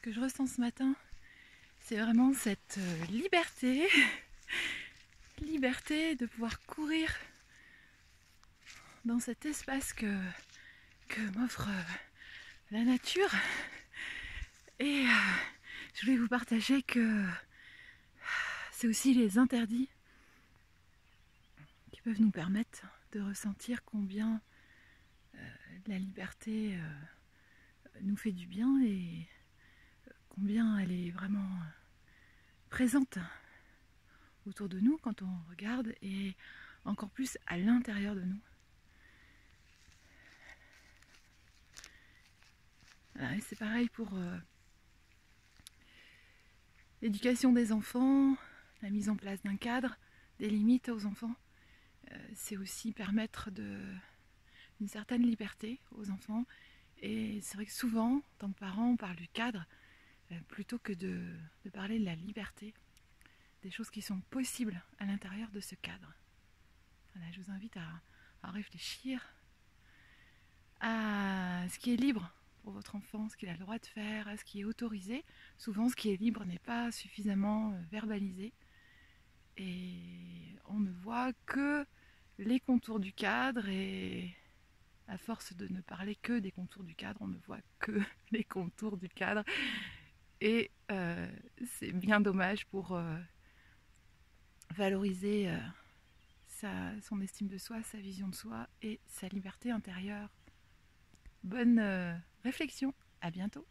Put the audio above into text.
ce que je ressens ce matin, c'est vraiment cette liberté, liberté de pouvoir courir dans cet espace que m'offre la nature. Et je voulais vous partager que c'est aussi les interdits qui peuvent nous permettre de ressentir combien la liberté nous fait du bien et combien elle est vraiment présente autour de nous quand on regarde et encore plus à l'intérieur de nous. Voilà, et c'est pareil pour l'éducation des enfants, la mise en place d'un cadre, des limites aux enfants. C'est aussi permettre une certaine liberté aux enfants. Et c'est vrai que souvent, en tant que parents, on parle du cadre plutôt que de parler de la liberté, des choses qui sont possibles à l'intérieur de ce cadre. Voilà, je vous invite à réfléchir à ce qui est libre pour votre enfant, ce qu'il a le droit de faire, à ce qui est autorisé. Souvent, ce qui est libre n'est pas suffisamment verbalisé. Et on ne voit que les contours du cadre et à force de ne parler que des contours du cadre, on ne voit que les contours du cadre. Et c'est bien dommage pour valoriser son estime de soi, sa vision de soi et sa liberté intérieure. Bonne réflexion, à bientôt.